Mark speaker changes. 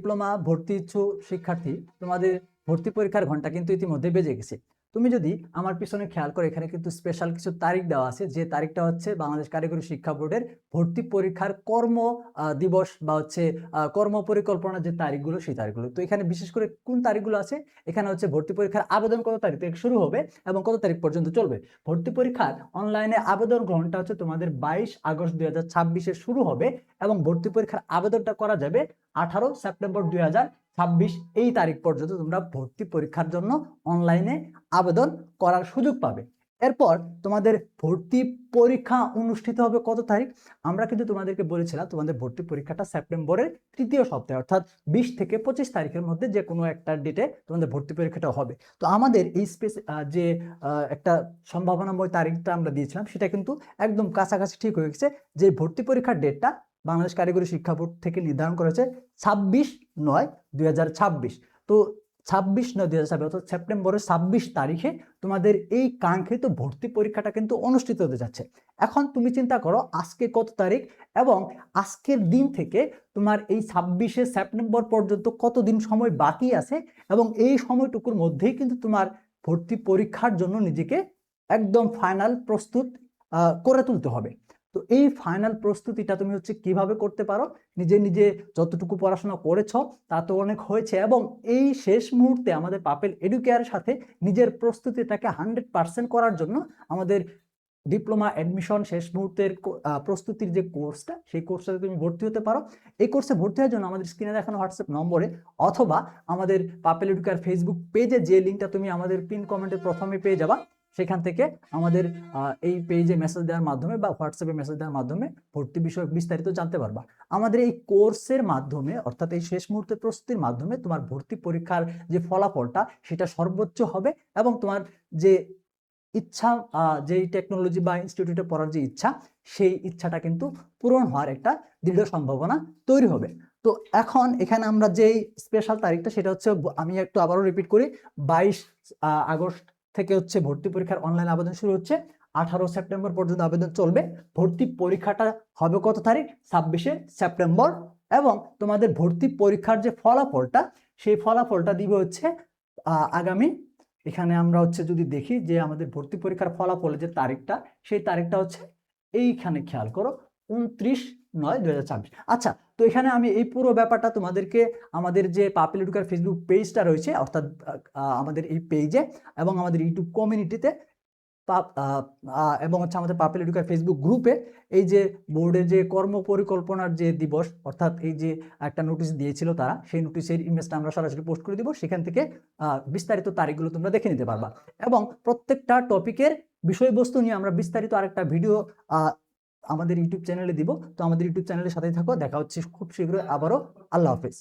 Speaker 1: Diploma ভর্তি ইচ্ছুক শিক্ষার্থী, তোমাদের ভর্তি পরীক্ষার ঘন্টা কিন্তু ইতিমধ্যে বেজে গেছে। তুমি যদি আমার পিছনে খেয়াল করো, এখানে কিন্তু স্পেশাল কিছু তারিখ দেওয়া আছে, যে তারিখটা হচ্ছে বাংলাদেশ কারিগরি শিক্ষা বোর্ডের ভর্তি পরীক্ষার কর্ম দিবস বা হচ্ছে কর্ম পরিকল্পনার যে তারিখগুলো, সেই তারিখগুলো। তো এখানে বিশেষ করে কোন তারিখগুলো আছে, এখানে হচ্ছে ভর্তি পরীক্ষার আবেদন কত তারিখ থেকে শুরু হবে এবং কত তারিখ পর্যন্ত চলবে। ভর্তি পরীক্ষার অনলাইনে আবেদন গ্রহণটা হচ্ছে তোমাদের 22 আগস্ট 2026 শুরু হবে এবং ভর্তি পরীক্ষার আবেদনটা করা যাবে 18 সেপ্টেম্বর 2026 এই তারিখ পর্যন্ত তোমরা ভর্তি পরীক্ষার জন্য অনলাইনে আবেদন করার সুযোগ পাবে। এরপর তোমাদের ভর্তি পরীক্ষা অনুষ্ঠিত হবে কত তারিখ? আমরা কিন্তু তোমাদেরকে বলেছিলাম তোমাদের ভর্তি পরীক্ষাটা সেপ্টেম্বরের তৃতীয় সপ্তাহে, অর্থাৎ 20 থেকে 25 তারিখের মধ্যে যে কোনো একটা ডেটে তোমাদের ভর্তি পরীক্ষাটা হবে। তো আমাদের এই যে একটা সম্ভাবনাময় তারিখটা আমরা দিয়েছিলাম, সেটা কিন্তু একদম কাছাকাছি ঠিক হয়ে গেছে। যে ভর্তি পরীক্ষার ডেটটা বাংলাদেশ কারিগরি শিক্ষা বোর্ড থেকে নির্ধারণ করেছে 26/9/2026। তো 26/9/2026 অর্থাৎ সেপ্টেম্বরের 26 তারিখে তোমাদের এই কাঙ্ক্ষিত ভর্তি পরীক্ষাটা কিন্তু অনুষ্ঠিত হতে যাচ্ছে। এখন তুমি চিন্তা করো আজকে কত তারিখ এবং আজকের দিন থেকে তোমার এই 26শে সেপ্টেম্বর পর্যন্ত কতদিন সময় বাকি আছে, এবং এই সময়টুকুর মধ্যেই কিন্তু তোমার ভর্তি পরীক্ষার জন্য নিজেকে একদম ফাইনাল প্রস্তুত করে তুলতে হবে। তো এই ফাইনাল প্রস্তুতিটা তুমি হচ্ছে কিভাবে করতে পারো, নিজে নিজে যতটুকু পড়াশোনা করেছ তা তো অনেক হয়েছে, এবং এই শেষ মুহূর্তে আমাদের পাপেল এডুকেয়ারের সাথে নিজের প্রস্তুতিটাকে 100% করার জন্য আমাদের ডিপ্লোমা অ্যাডমিশন শেষ মুহূর্তের প্রস্তুতির যে কোর্সটা, সেই কোর্সটাতে তুমি ভর্তি হতে পারো। এই কোর্সে ভর্তি হওয়ার জন্য আমাদের স্ক্রিনে দেখানো হোয়াটসঅ্যাপ নম্বরে অথবা আমাদের পাপেল এডুকেয়ার ফেসবুক পেজে যে লিঙ্কটা তুমি আমাদের পিন কমেন্টের প্রথমে পেয়ে যাবা, সেখান থেকে আমাদের এই পেজে মেসেজ দেওয়ার মাধ্যমে বা হোয়াটসঅ্যাপে মেসেজ দেওয়ার মাধ্যমে ভর্তি বিষয়ক বিস্তারিত জানতে পারবা। আমাদের এই কোর্সের মাধ্যমে, অর্থাৎ এই শেষ মুহূর্তের প্রস্তুতির মাধ্যমে তোমার ভর্তি পরীক্ষার যে ফলাফলটা সেটা সর্বোচ্চ হবে, এবং তোমার যে ইচ্ছা, যেই টেকনোলজি বা ইনস্টিটিউটে পড়ার যে ইচ্ছা, সেই ইচ্ছাটা কিন্তু পূরণ হওয়ার একটা দৃঢ় সম্ভাবনা তৈরি হবে। তো এখন এখানে আমরা যেই স্পেশাল তারিখটা, সেটা হচ্ছে, আমি একটু আবারও রিপিট করি, 22 আগস্ট থেকে হচ্ছে ভর্তি পরীক্ষার অনলাইন আবেদন শুরু হচ্ছে, 18 সেপ্টেম্বর পর্যন্ত আবেদন চলবে। ভর্তি পরীক্ষাটা হবে কত তারিখ? 26শে সেপ্টেম্বর। এবং তোমাদের ভর্তি পরীক্ষার যে ফলাফলটা, সেই ফলাফলটা দিবে হচ্ছে আগামী, এখানে আমরা হচ্ছে যদি দেখি যে আমাদের ভর্তি পরীক্ষার ফলাফলের যে তারিখটা, সেই তারিখটা হচ্ছে এইখানে খেয়াল করো, 29/9/2026। আচ্ছা, তো এখানে আমি এই পুরো ব্যাপারটা তোমাদেরকে আমাদের যে পাপেল এডুকেয়ার ফেসবুক পেজটা রয়েছে, অর্থাৎ আমাদের এই পেজে এবং আমাদের ইউটিউব কমিউনিটিতে এবং হচ্ছে আমাদের পাপেল এডুকেয়ার ফেসবুক গ্রুপে এই যে বোর্ডের যে কর্ম পরিকল্পনার যে দিবস, অর্থাৎ এই যে একটা নোটিশ দিয়েছিল তারা, সেই নোটিশের ইমেজটা আমরা সরাসরি পোস্ট করে দিব। সেখান থেকে বিস্তারিত তারিখগুলো তোমরা দেখে নিতে পারবা, এবং প্রত্যেকটা টপিকের বিষয়বস্তু নিয়ে আমরা বিস্তারিত আরেকটা ভিডিও আমাদের ইউটিউব চ্যানেলে দিব। তো আমাদের ইউটিউব চ্যানেলের সাথেই থাকো। দেখা হচ্ছে খুব শীঘ্রই আবারও। আল্লাহ হাফেজ।